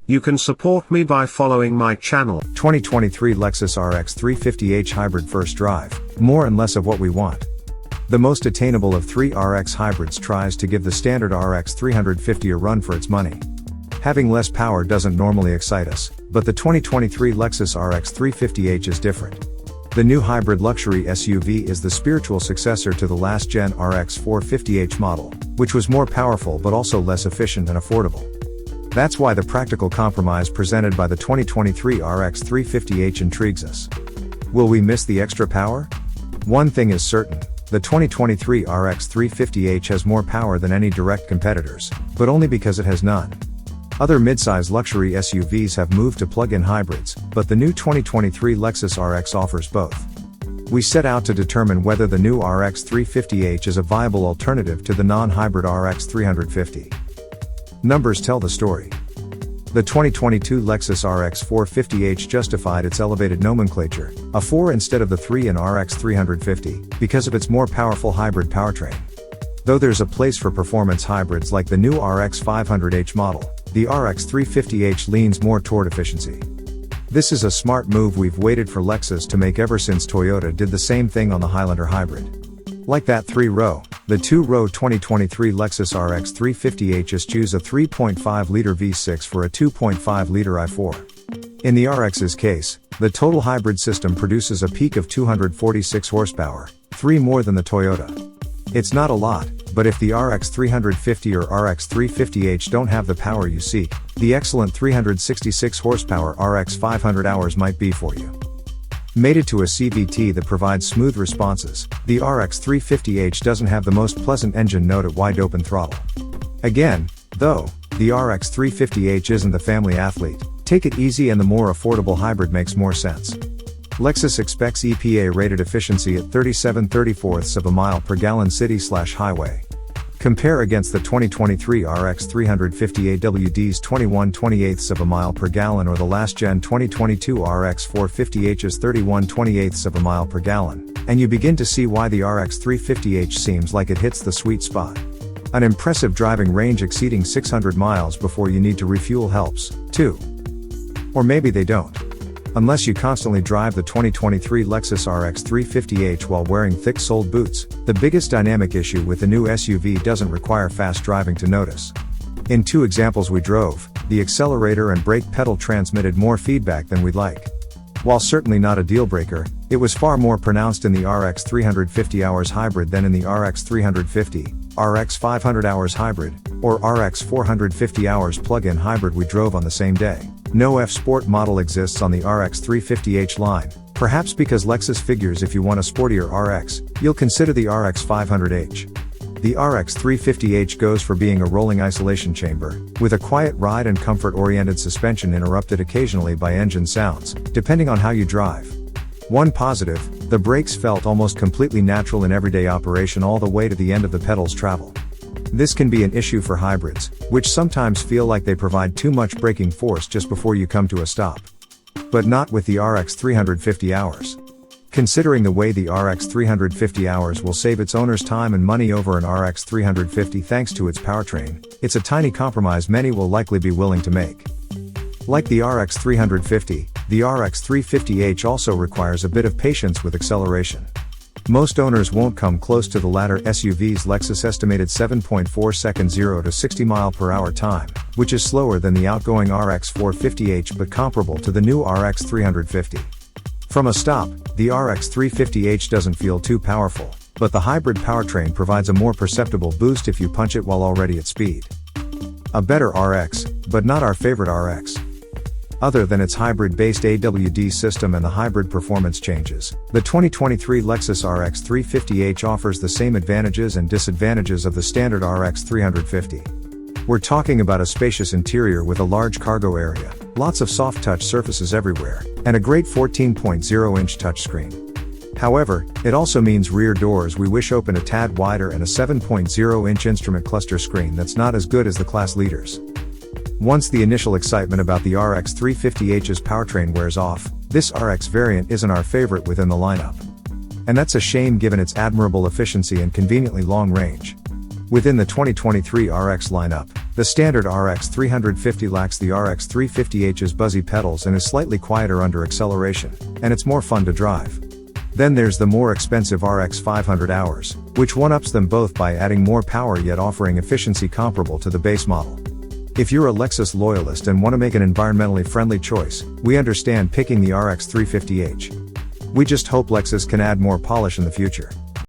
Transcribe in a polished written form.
You can support me by following my channel. 2023 Lexus RX350h Hybrid First Drive. More and less of what we want. The most attainable of three RX hybrids tries to give the standard RX350 a run for its money. Having less power doesn't normally excite us, but the 2023 Lexus RX350h is different. The new hybrid luxury SUV is the spiritual successor to the last-gen RX 450h model, which was more powerful but also less efficient and affordable. That's why the practical compromise presented by the 2023 RX 350h intrigues us. Will we miss the extra power? One thing is certain, the 2023 RX 350h has more power than any direct competitors, but only because it has none. Other midsize luxury SUVs have moved to plug-in hybrids, but the new 2023 Lexus RX offers both. We set out to determine whether the new RX 350h is a viable alternative to the non-hybrid RX 350. Numbers tell the story. The 2022 Lexus RX 450h justified its elevated nomenclature, a 4 instead of the 3 in RX 350, because of its more powerful hybrid powertrain. Though there's a place for performance hybrids like the new RX 500h model, the RX 350h leans more toward efficiency. This is a smart move we've waited for Lexus to make ever since Toyota did the same thing on the Highlander hybrid. Like that 3-row, the 2-row 2023 Lexus RX 350h eschews a 3.5-liter V6 for a 2.5-liter i4. In the RX's case, the total hybrid system produces a peak of 246 horsepower, 3 more than the Toyota. It's not a lot, but if the RX 350 or RX 350h don't have the power you seek, the excellent 366 horsepower RX 500 hours might be for you. Mated to a CVT that provides smooth responses, the RX 350h doesn't have the most pleasant engine note at wide open throttle. Again, though, the RX 350h isn't the family athlete. Take it easy, and the more affordable hybrid makes more sense. Lexus expects EPA-rated efficiency at 37/34ths of a mile per gallon city/highway. Compare against the 2023 RX 350 AWD's 21/28ths of a mile per gallon or the last-gen 2022 RX 450h's 31/28ths of a mile per gallon, and you begin to see why the RX 350h seems like it hits the sweet spot. An impressive driving range exceeding 600 miles before you need to refuel helps, too. Or maybe they don't. Unless you constantly drive the 2023 Lexus RX 350h while wearing thick-soled boots, the biggest dynamic issue with the new SUV doesn't require fast driving to notice. In 2 examples we drove, the accelerator and brake pedal transmitted more feedback than we'd like. While certainly not a deal-breaker, it was far more pronounced in the RX 350 hours hybrid than in the RX 350, RX 500 hours hybrid, or RX 450 hours plug-in hybrid we drove on the same day. No F-Sport model exists on the RX 350h line, perhaps because Lexus figures if you want a sportier RX, you'll consider the RX 500h. The RX 350h goes for being a rolling isolation chamber, with a quiet ride and comfort-oriented suspension interrupted occasionally by engine sounds, depending on how you drive. One positive, the brakes felt almost completely natural in everyday operation all the way to the end of the pedal's travel. This can be an issue for hybrids, which sometimes feel like they provide too much braking force just before you come to a stop. But not with the RX 350 hours. Considering the way the RX 350 hours will save its owner's time and money over an RX 350 thanks to its powertrain, it's a tiny compromise many will likely be willing to make. Like the RX 350, the RX 350h also requires a bit of patience with acceleration. Most owners won't come close to the latter SUV's Lexus estimated 7.4 second 0 to 60 mph time, which is slower than the outgoing RX 450h but comparable to the new RX 350. From a stop, the RX 350h doesn't feel too powerful, but the hybrid powertrain provides a more perceptible boost if you punch it while already at speed. A better RX, but not our favorite RX. Other than its hybrid-based AWD system and the hybrid performance changes, the 2023 Lexus RX 350h offers the same advantages and disadvantages of the standard RX 350. We're talking about a spacious interior with a large cargo area, lots of soft-touch surfaces everywhere, and a great 14.0-inch touchscreen. However, it also means rear doors we wish open a tad wider and a 7.0-inch instrument cluster screen that's not as good as the class leaders. Once the initial excitement about the RX 350h's powertrain wears off, this RX variant isn't our favorite within the lineup. And that's a shame given its admirable efficiency and conveniently long range. Within the 2023 RX lineup, the standard RX 350 lacks the RX 350h's buzzy pedals and is slightly quieter under acceleration, and it's more fun to drive. Then there's the more expensive RX 500 which one-ups them both by adding more power yet offering efficiency comparable to the base model. If you're a Lexus loyalist and want to make an environmentally friendly choice, we understand picking the RX 350h. We just hope Lexus can add more polish in the future.